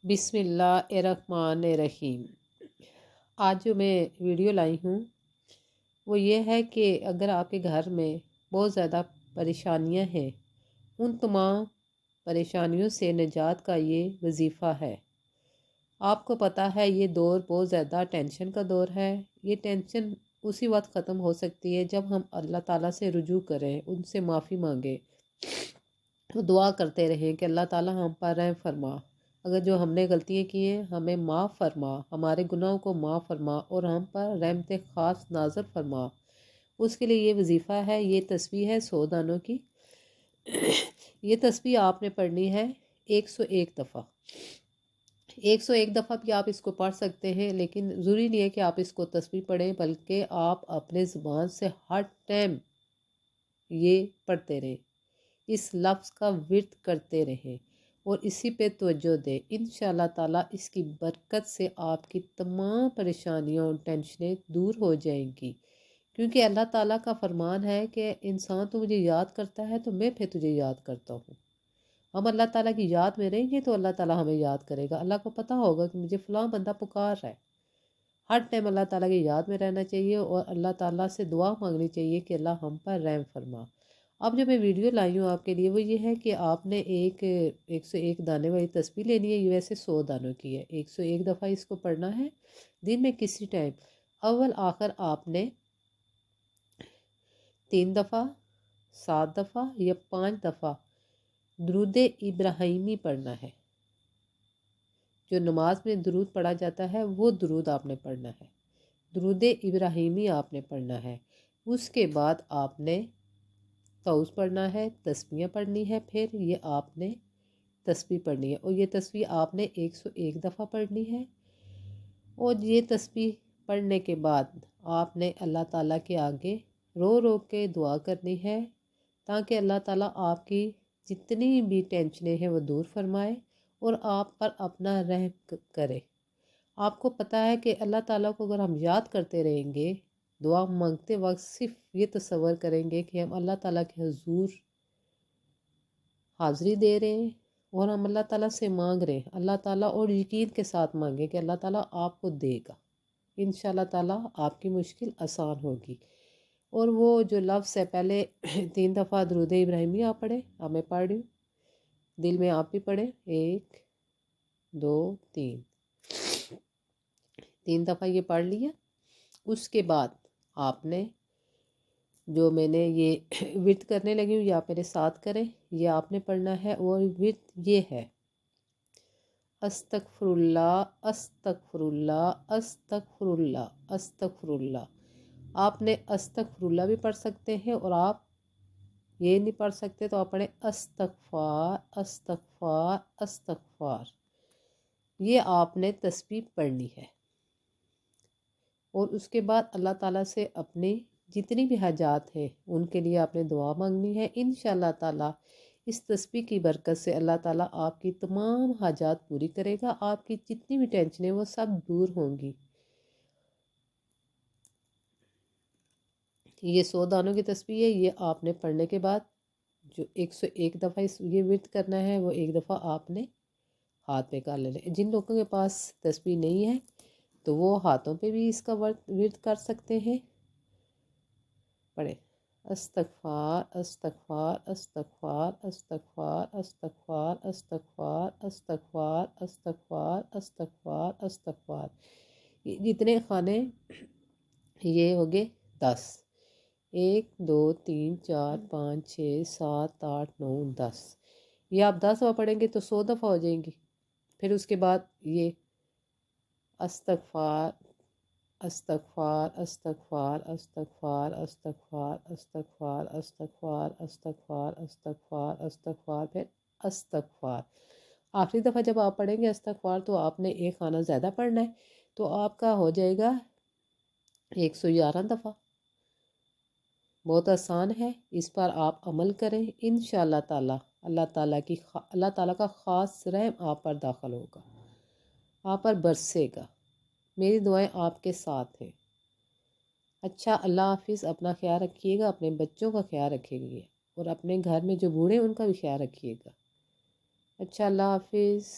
بسم اللہ الرحمن الرحیم۔ آج جو میں ویڈیو لائی ہوں وہ یہ ہے کہ اگر آپ کے گھر میں بہت زیادہ پریشانیاں ہیں، ان تمام پریشانیوں سے نجات کا یہ وظیفہ ہے۔ آپ کو پتہ ہے یہ دور بہت زیادہ ٹینشن کا دور ہے۔ یہ ٹینشن اسی وقت ختم ہو سکتی ہے جب ہم اللہ تعالیٰ سے رجوع کریں، ان سے معافی مانگیں، دعا کرتے رہیں کہ اللہ تعالیٰ ہم پر رحم فرما۔ اگر جو ہم نے غلطیاں کی ہیں ہمیں معاف فرما، ہمارے گناہوں کو معاف فرما اور ہم پر رحمت خاص نازل فرما۔ اس کے لیے یہ وظیفہ ہے، یہ تسبیح ہے 100 دانوں کی۔ یہ تسبیح آپ نے پڑھنی ہے 101 دفعہ۔ 101 دفعہ بھی آپ اس کو پڑھ سکتے ہیں، لیکن ضروری نہیں ہے کہ آپ اس کو تسبیح پڑھیں، بلکہ آپ اپنے زبان سے ہر ٹائم یہ پڑھتے رہیں، اس لفظ کا ورد کرتے رہیں اور اسی پہ توجہ دیں۔ انشاءاللہ تعالیٰ اس کی برکت سے آپ کی تمام پریشانیاں اور ٹینشنیں دور ہو جائیں گی، کیونکہ اللہ تعالیٰ کا فرمان ہے کہ انسان تو مجھے یاد کرتا ہے تو میں پھر تجھے یاد کرتا ہوں۔ ہم اللہ تعالیٰ کی یاد میں رہیں گے تو اللہ تعالیٰ ہمیں یاد کرے گا۔ اللہ کو پتہ ہوگا کہ مجھے فلاں بندہ پکار رہا ہے۔ ہر ٹائم اللہ تعالیٰ کی یاد میں رہنا چاہیے اور اللہ تعالیٰ سے دعا مانگنی چاہیے کہ اللہ ہم پر رحم فرما۔ اب جو میں ویڈیو لائی ہوں آپ کے لیے وہ یہ ہے کہ آپ نے 101 دانے والی تسبیح لینی ہے۔ یہ ویسے 100 دانوں کی ہے۔ 101 دفعہ اس کو پڑھنا ہے دن میں کسی ٹائم۔ اول آخر آپ نے 3 دفعہ، 7 دفعہ یا 5 دفعہ درود ابراہیمی پڑھنا ہے۔ جو نماز میں درود پڑھا جاتا ہے وہ درود آپ نے پڑھنا ہے، درود ابراہیمی آپ نے پڑھنا ہے۔ اس کے بعد آپ نے طوس پڑھنا ہے، تسبیحیں پڑھنی ہے، پھر یہ آپ نے تسبیح پڑھنی ہے اور یہ تسبیح آپ نے 101 دفعہ پڑھنی ہے۔ اور یہ تسبیح پڑھنے کے بعد آپ نے اللہ تعالیٰ کے آگے رو رو کے دعا کرنی ہے تاکہ اللہ تعالیٰ آپ کی جتنی بھی ٹینشنیں ہیں وہ دور فرمائے اور آپ پر اپنا رحم کرے۔ آپ کو پتہ ہے کہ اللہ تعالیٰ کو اگر ہم یاد کرتے رہیں گے، دعا مانگتے وقت صرف یہ تصور کریں گے کہ ہم اللہ تعالیٰ کے حضور حاضری دے رہے ہیں اور ہم اللہ تعالیٰ سے مانگ رہے ہیں، اللہ تعالیٰ اور یقین کے ساتھ مانگیں کہ اللہ تعالیٰ آپ کو دے گا۔ انشاءاللہ تعالیٰ آپ کی مشکل آسان ہوگی۔ اور وہ جو لفظ ہے پہلے 3 دفعہ درود ابراہیمی آپ پڑھیں، اب میں پڑھ رہی ہوں، دل میں آپ بھی پڑھیں، 1 2 3 دفعہ یہ پڑھ لیا۔ اس کے بعد آپ نے جو میں نے یہ ورد کرنے لگی ہوں یہ آپ میرے ساتھ کریں، یہ آپ نے پڑھنا ہے اور ورد یہ ہے: استغفر اللہ استغفر اللہ استغفر اللہ استغفر اللہ۔ آپ نے استغفر اللہ بھی پڑھ سکتے ہیں اور آپ یہ نہیں پڑھ سکتے تو آپ پڑھیں استغفار استغفار استغفار۔ یہ آپ نے تسبیح پڑھنی ہے اور اس کے بعد اللہ تعالیٰ سے اپنی جتنی بھی حاجات ہیں ان کے لیے آپ نے دعا مانگنی ہے۔ انشاءاللہ تعالیٰ اس تسبیح کی برکت سے اللہ تعالیٰ آپ کی تمام حاجات پوری کرے گا، آپ کی جتنی بھی ٹینشنیں وہ سب دور ہوں گی۔ یہ 100 دانوں کی تسبیح ہے، یہ آپ نے پڑھنے کے بعد جو 101 دفعہ یہ ورد کرنا ہے وہ ایک دفعہ آپ نے ہاتھ پہ کر لینا ہے۔ جن لوگوں کے پاس تسبیح نہیں ہے تو وہ ہاتھوں پہ بھی اس کا ورد کر سکتے ہیں۔ پڑھیں استغفار استغفار استغفار استغفار استغفار استغفار استغفار استغفار استغفار استغفار۔ جتنے خانے یہ ہو گئے 10، 1 2 3 4 5 6 7 8 9 10۔ یہ آپ 10 دفعہ پڑھیں گے تو 100 دفعہ ہو جائیں گی۔ پھر اس کے بعد یہ استغفار استغفار استغفار استغفار استغفار استغفار استغفار استغفار استغفار استغفار پھر استغفار۔ آخری دفعہ جب آپ پڑھیں گے استغفار تو آپ نے ایک خانہ زیادہ پڑھنا ہے تو آپ کا ہو جائے گا 111 دفعہ۔ بہت آسان ہے، اس پر آپ عمل کریں، انشاءاللہ تعالیٰ اللہ تعالیٰ کا خاص رحم آپ پر داخل ہوگا، آپ پر برسے گا۔ میری دعائیں آپ کے ساتھ ہیں۔ اچھا، اللہ حافظ۔ اپنا خیال رکھیے گا، اپنے بچوں کا خیال رکھیے گا اور اپنے گھر میں جو بوڑھے ہیں ان کا بھی خیال رکھیے گا۔ اچھا، اللہ حافظ۔